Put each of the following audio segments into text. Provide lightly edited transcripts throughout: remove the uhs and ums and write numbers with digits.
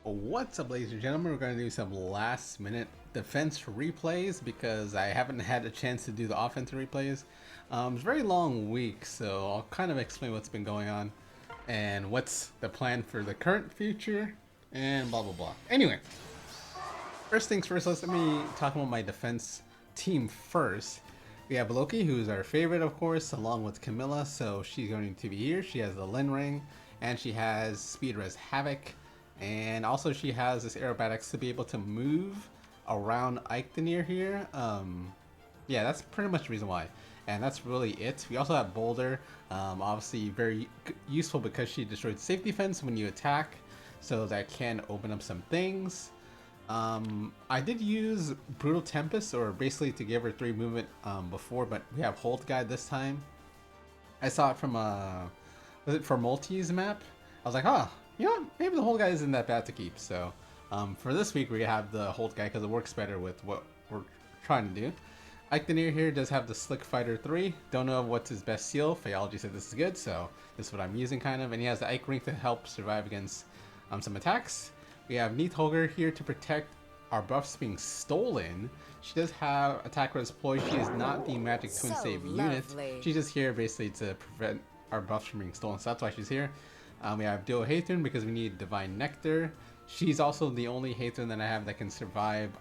What's up, ladies and gentlemen? We're going to do some last minute defense replays because I haven't had a chance to do the offensive replays. It's a very long week, so I'll kind of explain what's been going on and what's the plan for the current future and blah blah blah. Anyway, first things first, let me talk about my defense team first. We have Loki, who's our favorite, of course, along with Camilla, so she's going to be here. She has the Lin Ring, and she has Speed Res Havoc. And also she has this aerobatics to be able to move around Aether here. Yeah, that's pretty much the reason why. And that's really it. We also have Boulder, obviously very useful because she destroyed safe defense when you attack. So that can open up some things. I did use Brutal Tempest, or basically to give her 3 movement before, but we have Hold Guide this time. I saw it from was it for Multi's map? I was like, huh, you know what? Maybe the Hold Guide isn't that bad to keep. So for this week, we have the Hold Guide because it works better with what we're trying to do. Aether here does have the Slick Fighter 3. Don't know what's his best seal. Phyology said this is good, so this is what I'm using kind of. And he has the Ike Ring to help survive against some attacks. We have Neathogger here to protect our buffs being stolen. She does have attack with deploy. She is not the magic twin save unit. She's just here basically to prevent our buffs from being stolen, so that's why she's here. We have Duo Hathorn because we need Divine Nectar. She's also the only Hathorn that I have that can survive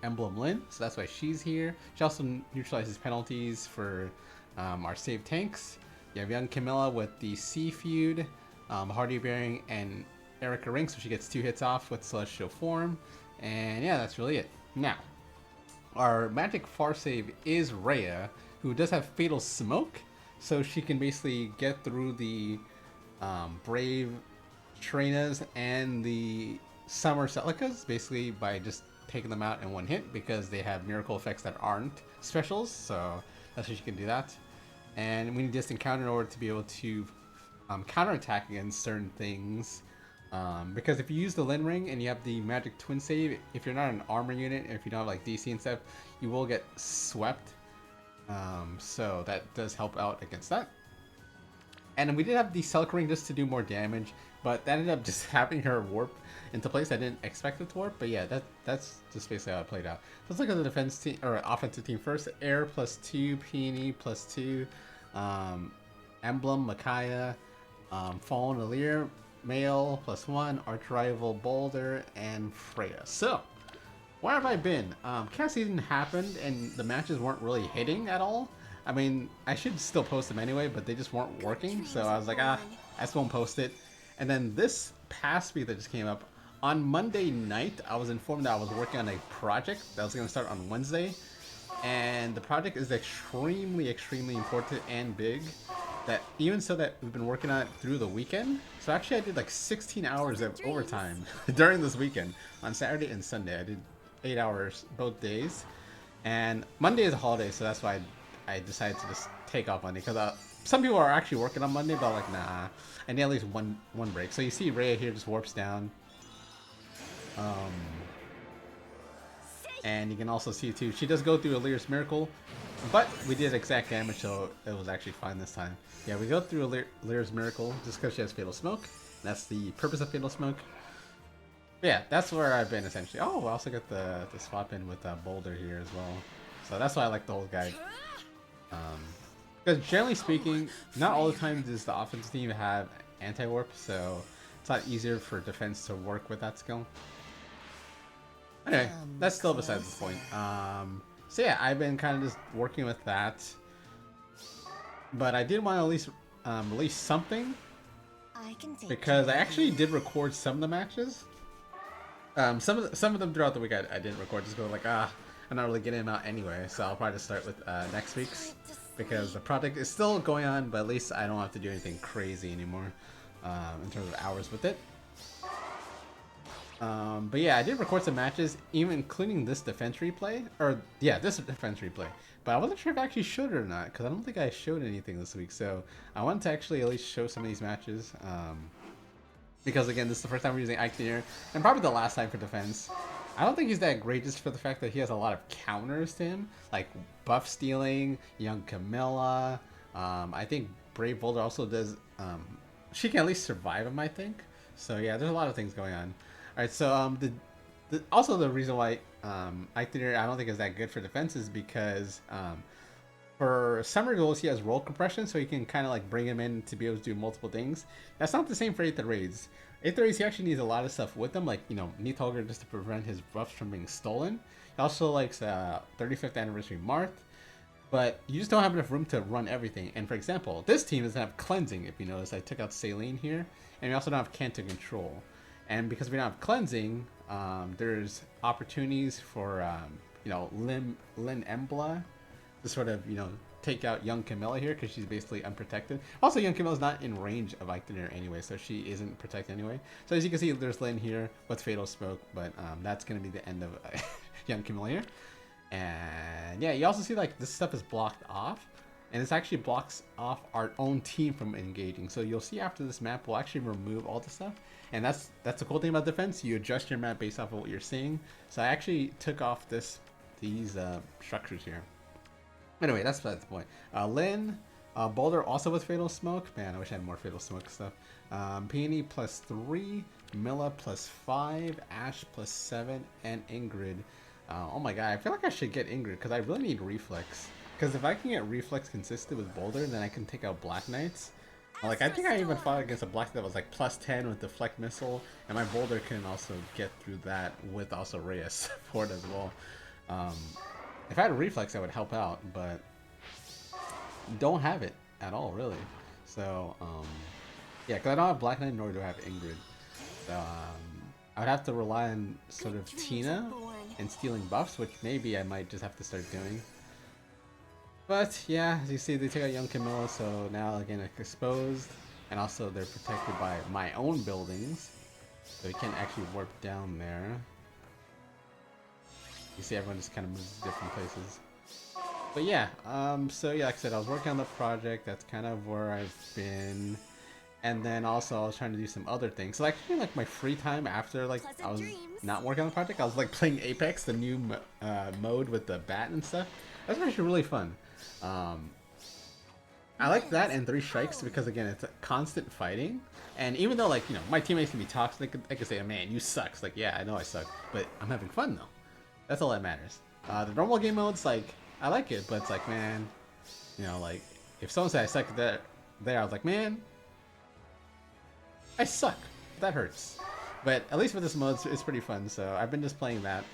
Emblem Lin, so that's why she's here. She also neutralizes penalties for our save tanks. You have Young Camilla with the Sea Feud, Hardy Bearing, and Erica Ring, so she gets 2 hits off with Celestial Form. And yeah, that's really it. Now, our magic far save is Rhea, who does have Fatal Smoke, so she can basically get through the Brave Trainas and the Summer Celicas basically by just taking them out in 1 hit because they have miracle effects that aren't specials, so that's how she can do that. And we need Distant Counter in order to be able to counterattack against certain things. Because if you use the Lin Ring and you have the Magic Twin Save, if you're not an armor unit, and if you don't have like DC and stuff, you will get swept. So that does help out against that. And we did have the Celic Ring just to do more damage, but that ended up just having her warp into place. I didn't expect it to warp, but yeah, that's just basically how it played out. Let's look at the defense team or offensive team first. Air +2, Peony +2, Emblem, Micaiah, Fallen Alir, Male +1, Arch Rival Boulder, and Freya. So, where have I been? Chaos Season happened and the matches weren't really hitting at all. I mean, I should still post them anyway, but they just weren't working. So I was like, I just won't post it. And then this past week that just came up, on Monday night, I was informed that I was working on a project that was going to start on Wednesday. And the project is extremely, extremely important and big. That even so that we've been working on it through the weekend. So actually I did like 16 hours of overtime during this weekend. On Saturday and Sunday, I did 8 hours both days. And Monday is a holiday, so that's why I decided to just take off Monday. Because some people are actually working on Monday, but I'm like, nah. I need at least one break. So you see Rhea here just warps down. And you can also see too, she does go through Alir's Miracle, but we did exact damage, so it was actually fine this time. Yeah, we go through Alir's Miracle just because she has Fatal Smoke. That's the purpose of Fatal Smoke. But yeah, that's where I've been essentially. Oh, I also got the swap in with Boulder here as well. So that's why I like the whole guide. Because generally speaking, not all the time does the offense team have anti-warp, so it's a lot easier for defense to work with that skill. Anyway, that's still besides the point. So yeah, I've been kind of just working with that, but I did want to at least release something because I actually did record some of the matches. Some of them throughout the week I didn't record just because like I'm not really getting them out anyway. So I'll probably just start with next week's because the project is still going on, but at least I don't have to do anything crazy anymore in terms of hours with it. But yeah, I did record some matches, even including this defense replay, or yeah, this defense replay. But I wasn't sure if I actually showed it or not, because I don't think I showed anything this week. So I wanted to actually at least show some of these matches, because again, this is the first time we're using Aether, and probably the last time for defense. I don't think he's that great just for the fact that he has a lot of counters to him, like buff stealing, Young Camilla. I think Brave Boulder also does. She can at least survive him, I think. So yeah, there's a lot of things going on. Alright, so also the reason why Aether I don't think is that good for defense is because for summer goals he has roll compression, so you can kind of like bring him in to be able to do multiple things. That's not the same for Aether raids. Aether raids he actually needs a lot of stuff with him, like Nidhogger just to prevent his buffs from being stolen. He also likes 35th anniversary Marth, but you just don't have enough room to run everything. And for example, this team doesn't have cleansing. If you notice, I took out Saline here, and we also don't have Canto control. And because we don't have cleansing, there's opportunities for Lin Embla to sort of take out young Camilla here because she's basically unprotected. Also, young Camilla's not in range of Aether anyway, so she isn't protected anyway. So as you can see, there's Lin here with Fatal Smoke, but that's gonna be the end of young Camilla here. And yeah, you also see like this stuff is blocked off, and this actually blocks off our own team from engaging. So you'll see after this map, we'll actually remove all the stuff. And that's the cool thing about defense. You adjust your map based off of what you're seeing. So I actually took off these structures here. Anyway, that's the point. Lin, Boulder also with Fatal Smoke. Man, I wish I had more Fatal Smoke stuff. Peony +3, Milla +5, Ash +7, and Ingrid. Oh my god, I feel like I should get Ingrid because I really need Reflex. Because if I can get Reflex consistent with Boulder, then I can take out Black Knights. Like, I think I even fought against a Black that was like +10 with Deflect Missile, and my Boulder can also get through that with also Rhea support as well. If I had a Reflex, I would help out, but don't have it at all, really. So, yeah, because I don't have Black Knight, nor do I have Ingrid. So, I would have to rely on sort of Tina and stealing buffs, which maybe I might just have to start doing. But yeah, as you see, they take out young Camilla, so now again it's exposed, and also they're protected by my own buildings, so you can't actually warp down there. You see everyone just kind of moves to different places. But yeah, so yeah, like I said, I was working on the project. That's kind of where I've been. And then also I was trying to do some other things. So actually, like my free time after like I was not working on the project, I was like playing Apex, the new mode with the bat and stuff. That's actually really fun. I like that and 3 strikes because again, it's a constant fighting. And even though like my teammates can be toxic, they could say, "Man, you suck." It's like, yeah, I know I suck, but I'm having fun though. That's all that matters. The normal game mode's like I like it, but it's like, man, like if someone said I suck there, I was like, man, I suck. That hurts. But at least with this mode, it's pretty fun. So I've been just playing that.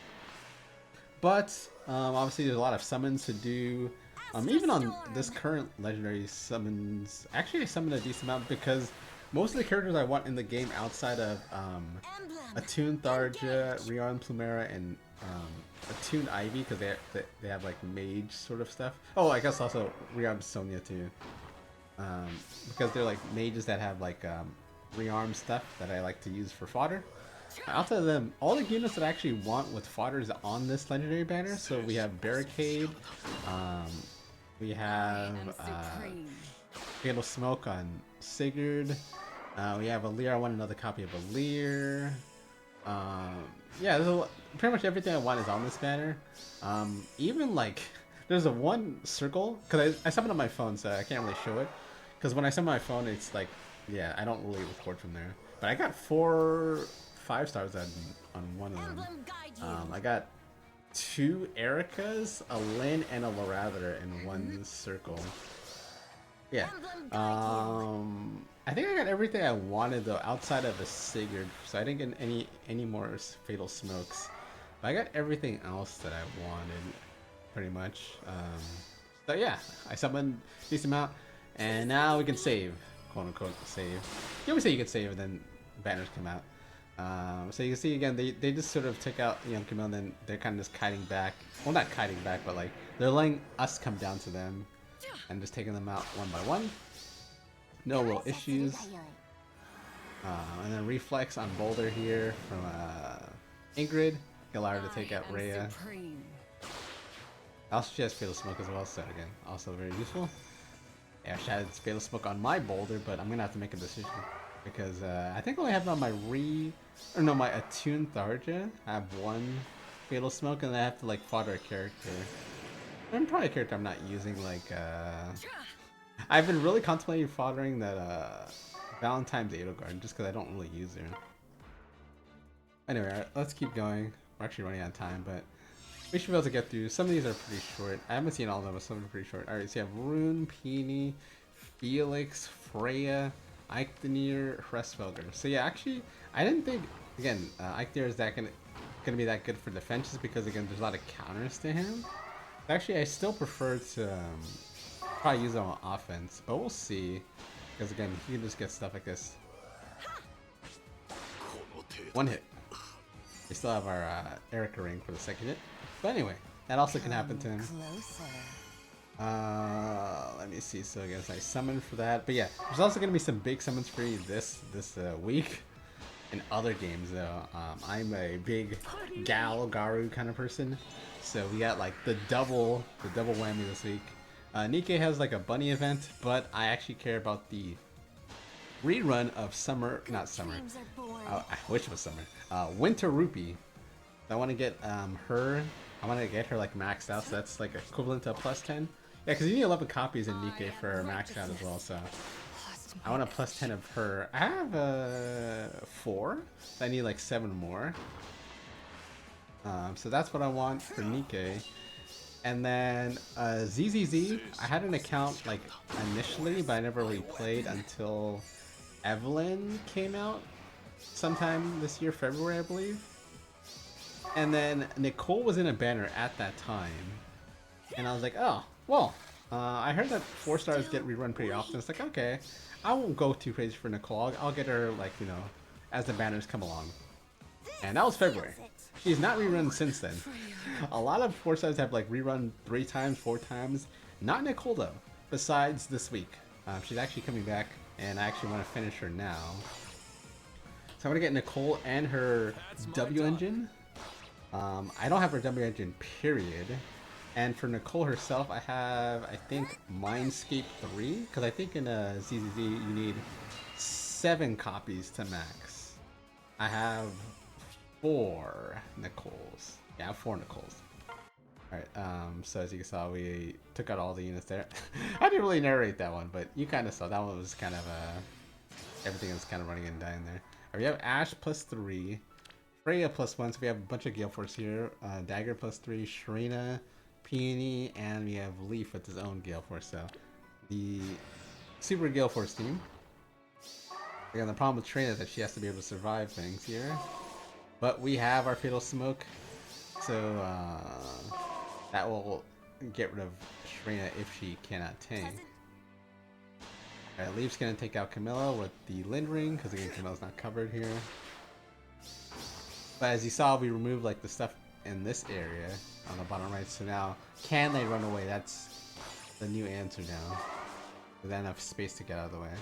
But obviously, there's a lot of summons to do. Even on this current legendary summons, actually I summoned a decent amount because most of the characters I want in the game outside of Attuned Tharja, Rhea Plumera, and Attuned Ivy, because they have like mage sort of stuff. Oh, I guess also Rhea Sonia too, because they're like mages that have like rearm stuff that I like to use for fodder. Outside of them, all the units that I actually want with fodder is on this legendary banner. So we have Barricade, we have Fatal Smoke on Sigurd, we have Alear. I want another copy of Alear. Yeah, pretty much everything I want is on this banner. Even like there's a one circle because I summoned on my phone, so I can't really show it. Because when I summon my phone, it's like, yeah, I don't really record from there. But I got 5 stars on one of them. I got 2 Ericas, a Lin, and a Laraviter in one circle. Yeah. I think I got everything I wanted though, outside of a Sigurd. So I didn't get any more Fatal Smokes. But I got everything else that I wanted, pretty much. So yeah, I summoned a decent amount, and now we can save, quote unquote save. You always say you can save, and then banners come out. So you can see again, they just sort of took out young Camille, and then they're kind of just kiting back. Well, not kiting back, but like they're letting us come down to them and just taking them out one by one. No real issues. And then Reflex on Boulder here from Ingrid. Allow her to take out Rhea. Also, she has Fatal Smoke as well, so again, also very useful. Yeah, she has Fatal Smoke on my Boulder, but I'm gonna have to make a decision. Because I think I only have it on my my Attuned Tharja. I have 1 Fatal Smoke, and I have to like fodder a character. I'm probably a character I'm not using. Like I've been really contemplating foddering that Valentine's Edelgard just because I don't really use her. Anyway, let's keep going. We're actually running out of time, but we should be able to get through. Some of these are pretty short. I haven't seen all of them, but some are pretty short. Alright, so you have Rune, Peony, Felix, Freya, Eikthenir, Hresvelger. So yeah, actually, I didn't think, again, Eikthenir is gonna be that good for defenses because, again, there's a lot of counters to him. Actually, I still prefer to probably use him on offense, but we'll see. Because, again, he can just get stuff like this. One hit. We still have our Erica ring for the second hit. But anyway, that also can happen to him. Let me see. So I guess I summoned for that. But yeah, there's also going to be some big summons for you this week. In other games though, I'm a big Garu kind of person. So we got like the double whammy this week. Nikke has like a bunny event, but I actually care about the rerun of I wish it was summer. Winter Rupee. I want to get her. I want to get her like maxed out, so that's like equivalent to a +10. Yeah, because you need 11 copies in Nikke for maxed out as well. So I want a +10 of her. I have 4. So I need like 7 more. So that's what I want for Nikke. And then ZZZ, I had an account like initially, but I never really played until Evelyn came out sometime this year, February, I believe. And then Nicole was in a banner at that time, and I was like, oh, well, I heard that 4 stars get rerun pretty often. It's like, okay, I won't go too crazy for Nicole. I'll get her, like, you know, as the banners come along. And that was February. She's not rerun since then. A lot of 4 stars have like rerun 3 times, 4 times. Not Nicole though. Besides this week, she's actually coming back, and I actually want to finish her now. So I'm gonna get Nicole and her W engine. I don't have her W engine, period. And for Nicole herself, I have, I think, Mindscape 3, because I think in ZZZ you need 7 copies to max. I have 4 Nicoles. Yeah, I have 4 Nicoles. Alright, so as you saw, we took out all the units there. I didn't really narrate that one, but you kind of saw. That one was kind of, everything was kind of running and dying there. Right, we have Ash +3, Freya +1, so we have a bunch of Gale Force here. Dagger +3, Shrina, Peony, and we have Leaf with his own Gale Force, so the Super Gale Force team. Again, the problem with Shrina is that she has to be able to survive things here. But we have our Fatal Smoke, so that will get rid of Shrina if she cannot tank. Alright, Leaf's gonna take out Camilla with the Lind Ring, because again, Camilla's not covered here. But as you saw, we removed like the stuff in this area on the bottom right, so now, can they run away? That's the new answer now. Is that enough space to get out of the way?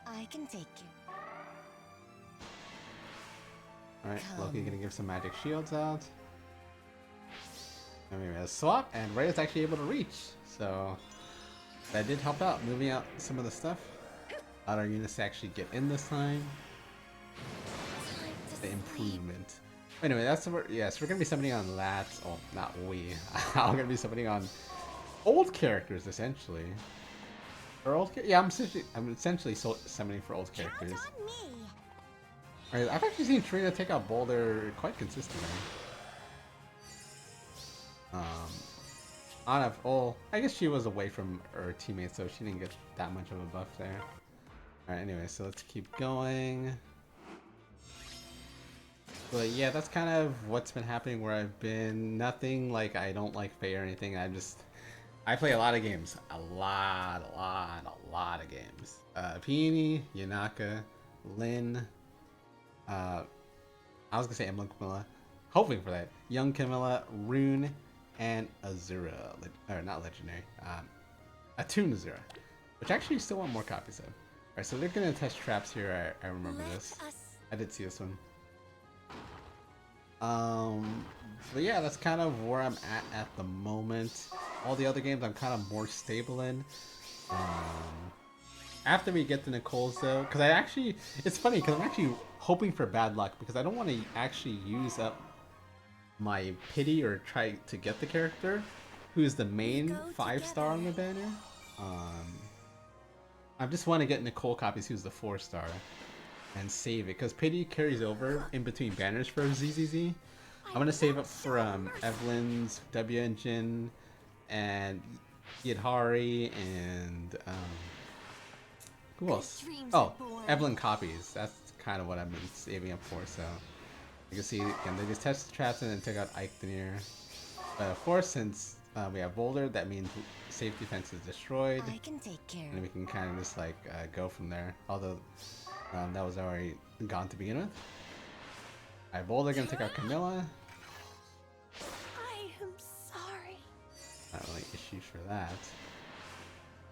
I can take you. Alright, Loki's gonna give some magic shields out. And we have a swap, and Rhea's actually able to reach, so that did help out, moving out some of the stuff. Allowed our units to actually get in this time. The improvement. Anyway, that's what we're gonna be summoning on lats. Oh, not we. I'm gonna be summoning on old characters essentially. Or old, yeah, I'm essentially summoning for old characters. Alright, I've actually seen Trina take out Boulder quite consistently. I guess she was away from her teammates, so she didn't get that much of a buff there. Alright, anyway, so let's keep going. But yeah, that's kind of what's been happening where I've been. Nothing like I don't like Faye or anything. I play a lot of games. A lot of games. Peony, Yanaka, Lynn, I was gonna say Emblem Camilla. Hoping for that. Young Camilla, Rune, and Azura. Or not legendary. Attune Azura. Which actually still want more copies of. Alright, so they're gonna test traps here. I remember this. I did see this one. But yeah, that's kind of where I'm at the moment. All the other games I'm kind of more stable in. After we get the Nicole's though, because it's funny because I'm actually hoping for bad luck because I don't want to actually use up my pity or try to get the character who's the main 5-star on the banner. I just want to get Nicole copies who's the 4-star. and save it because pity carries over in between banners for ZZZ. I'm gonna save up for Evelyn's W engine and Yidhari and who else? Oh, Evelyn copies. That's kind of what I've been saving up for. So you can see again they just test the traps and then take out Aether. But of course, since we have Boulder, that means safe defense is destroyed. I can take care. And we can kind of just like go from there. Although that was already gone to begin with. Alright, Boulder gonna take out Camilla. I am sorry. Not really issues for that.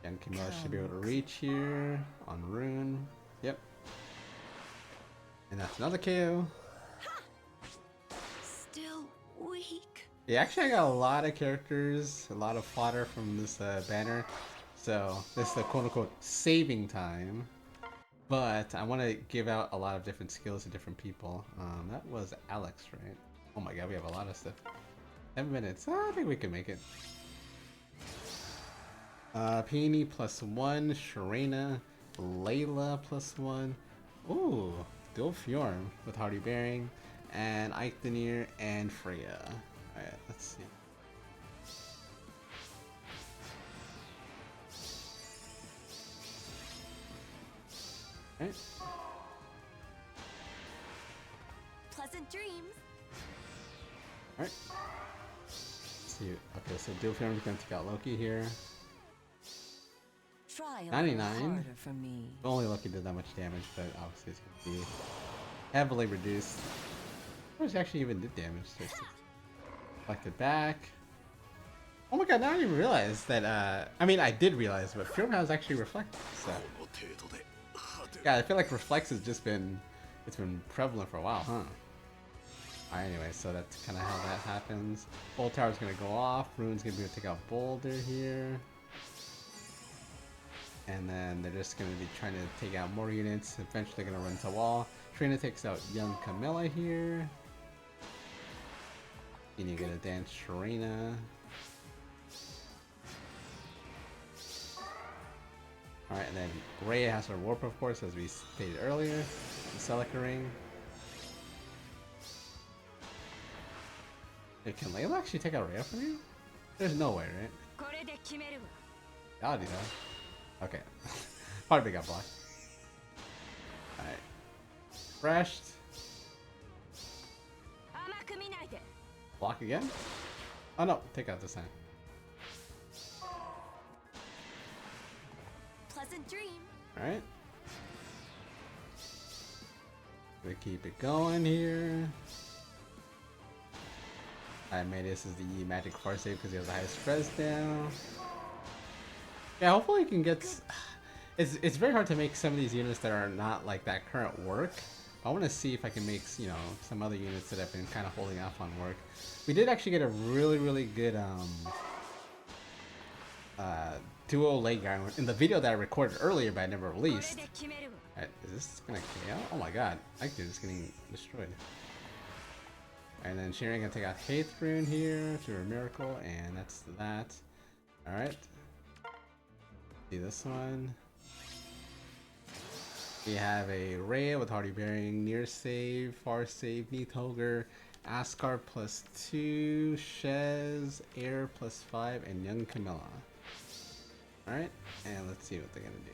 Again, Camilla should be able to reach here on Rune. Yep. And that's another KO. Still weak. Yeah, actually I got a lot of characters, a lot of fodder from this banner. So this is the quote-unquote saving time. But I want to give out a lot of different skills to different people. That was Alex, right? Oh my god, we have a lot of stuff. 7 minutes. I think we can make it. Peony +1, Sharena, Layla +1. Ooh, dual Fjorm with Hardy Bearing, and Aether and Freya. Alright, let's see. Alright. Pleasant dreams. Alright. Let's see. Okay, so dual Fjorm is going to take out Loki here. Try 99. for me. Only Loki did that much damage, but obviously it's going to be heavily reduced. Or it actually even did damage. Collect it back. Oh my god, now I didn't even realize that, I mean, I did realize, but Fjorm has actually Reflect, so. Yeah, I feel like Reflex has just been, it's been prevalent for a while, huh? Alright, anyway, so that's kind of how that happens. Bolt Tower's going to go off. Rune's going to be able to take out Boulder here. And then they're just going to be trying to take out more units. Eventually going to run to wall. Trina takes out young Camilla here. And you get a dance Sharena. Alright, and then Rhea has her warp, of course, as we stated earlier. The Celica Ring. Hey, can Layla actually take out Rhea from you? There's no way, right? I'll do that. Okay. Probably got blocked. Alright. Refreshed. Block again? Oh no, take out this time. Pleasant dream. Alright. We keep it going here. Alright, Matus is the magic far save because he has the highest stress down. Yeah, hopefully you can get... It's very hard to make some of these units that are not like that current work. I want to see if I can make, you know, some other units that I've been kind of holding off on work. We did actually get a really good duo leg guy in the video that I recorded earlier but I never released. Right, is this gonna KO? Oh my god, Aether is getting destroyed. And then Sharon gonna take out Aether here through a miracle, and that's that. Alright. See this one. We have a Rhea with Hardy Bearing, Near Save, Far Save, Neathogre, Ascar +2, Shez, Air +5, and Young Camilla. Alright, and let's see what they're gonna do.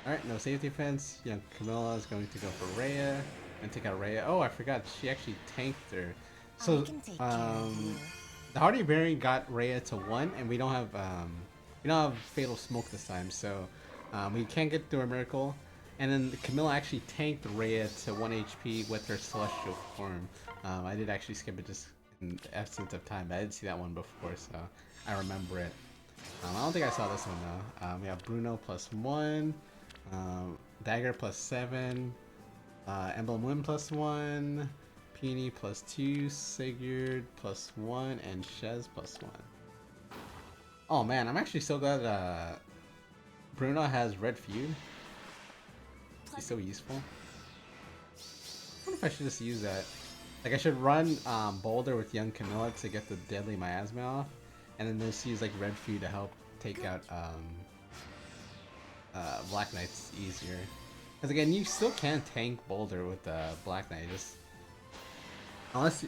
Alright, no safety fence. Young Camilla is going to go for Rhea and take out Rhea. Oh, I forgot, she actually tanked her. So, the Hardy Bearing got Rhea to 1, and we don't have Fatal Smoke this time, so we can't get through a miracle. And then Camilla actually tanked Rhea to 1 HP with her Celestial form. I did actually skip it just in the essence of time, but I did see that one before, so I remember it. I don't think I saw this one though. We have Bruno +1, Dagger +7, Emblem Wind +1, Peony +2, Sigurd +1, and Shez +1. Oh man, I'm actually so glad Bruno has Red Feud. He's so useful. I wonder if I should just use that. Like I should run Boulder with Young Camilla to get the Deadly Miasma off, and then just use like Red Feud to help take out Black Knight's easier. Because again, you still can tank Boulder with Black Knight, just unless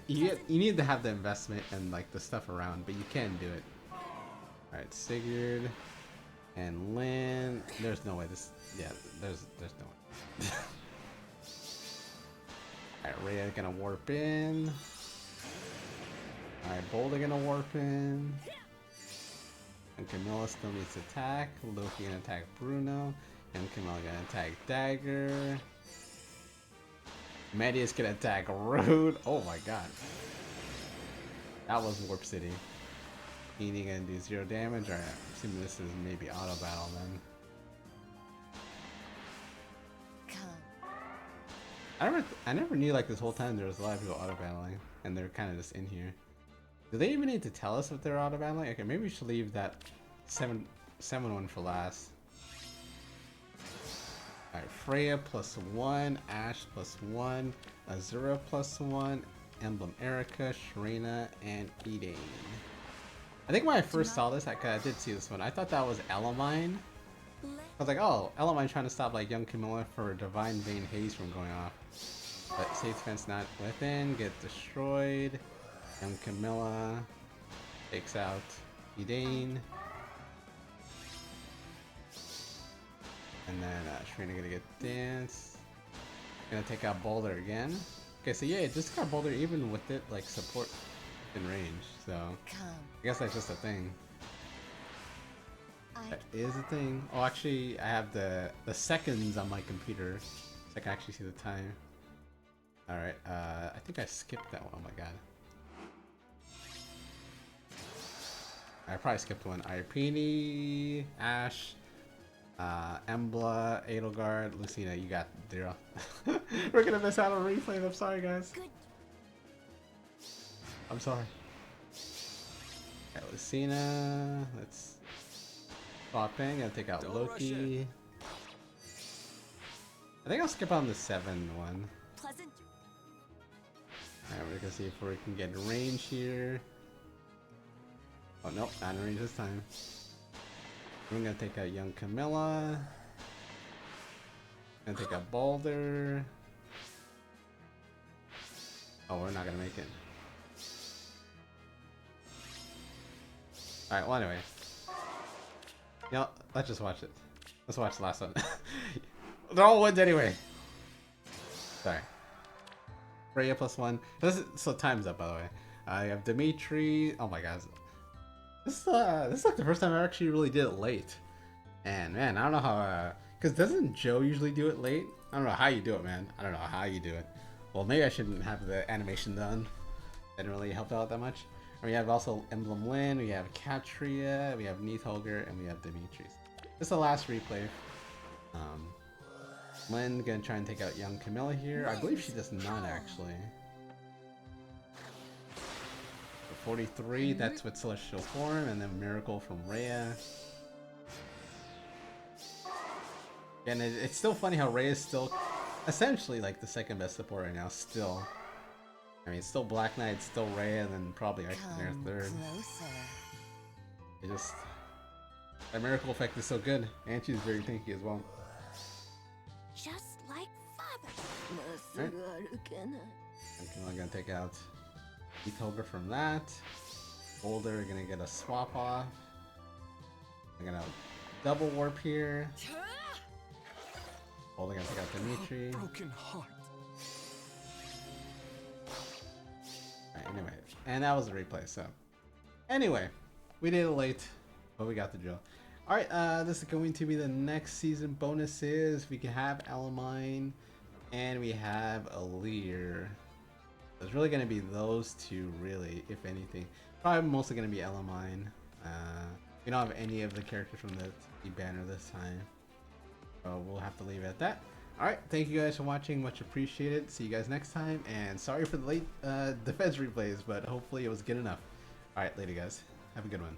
you need to have the investment and like the stuff around, but you can do it. All right, Sigurd and Lynn. There's no way this. Yeah, there's no way. All right, Rhea gonna warp in. All right, Boulder gonna warp in. And Camilla still needs to attack. Loki gonna attack Bruno. And Camilla gonna attack Dagger. Medius gonna attack Rude. Oh my god. That was Warp City. Edie gonna do 0 damage. Alright, I'm assuming this is maybe auto battle then. I never knew like this whole time there was a lot of people auto battling. And they're kind of just in here. Do they even need to tell us if they're auto battling? Okay, maybe we should leave that 7 one for last. Alright, Freya +1, Ashe +1, Azura +1, Emblem Erica, Sharena, and Eden. I think when I first saw this, I did see this one. I thought that was Elamine. I was like, oh, Elamine trying to stop like young Camilla for Divine Vein Haze from going off. But safe defense not within, get destroyed. Young Camilla takes out Eden. And then Sharena gonna get dance. Gonna take out Boulder again. Okay, so yeah, just got Boulder even with it like support in range. So I guess that's just a thing. That is a thing. Oh, actually, I have the seconds on my computer, so I can actually see the time. All right, I think I skipped that one. Oh my god. I probably skipped one. Irpini, Ashe, Embla, Edelgard, Lucina, you got 0. We're gonna miss out on replay. I'm sorry, guys. I'm sorry. Okay, Lucina, let's swap in. Gonna take out Loki. I think I'll skip on the 7 one. Alright, we're gonna see if we can get range here. Oh nope, not in range this time. We're gonna take out young Camilla. Gonna take out Boulder. Oh, we're not gonna make it. Alright, well anyway. You know, let's just watch it. Let's watch the last one. They're all wins anyway. Sorry. Rhea +1. So time's up, by the way. I have Dimitri. Oh my god. This is like the first time I actually really did it late. And man, I don't know how, cause doesn't Joe usually do it late? I don't know how you do it, man. I don't know how you do it. Well, maybe I shouldn't have the animation done. That didn't really help out that much. And we have also Emblem Lynn, we have Katria, we have Neathholger, and we have Dimitris. This is the last replay. Lynn gonna try and take out young Camilla here. I believe she does not actually. 43, that's with Celestial Form, and then Miracle from Rhea. And it's still funny how Rhea is still essentially like the second best support right now, still. I mean, it's still Black Knight, still Rhea, and then probably Extraordinary third. It just... that Miracle effect is so good, and she's very tanky as well. Just like father. Right. I'm gonna take out Neathholger from that. Boulder gonna get a swap off. I'm gonna double warp here. Boulder gonna take out Dimitri. Broken heart. Alright, anyway, and that was a replay. So, anyway, we did it late, but we got the drill. Alright, this is going to be the next season bonuses. We can have Elamine, and we have Alear. It's really going to be those two, really, if anything. Probably mostly going to be Elamine. We don't have any of the characters from the TV banner this time. So we'll have to leave it at that. Alright, thank you guys for watching. Much appreciated. See you guys next time. And sorry for the late defense replays, but hopefully it was good enough. Alright, later guys. Have a good one.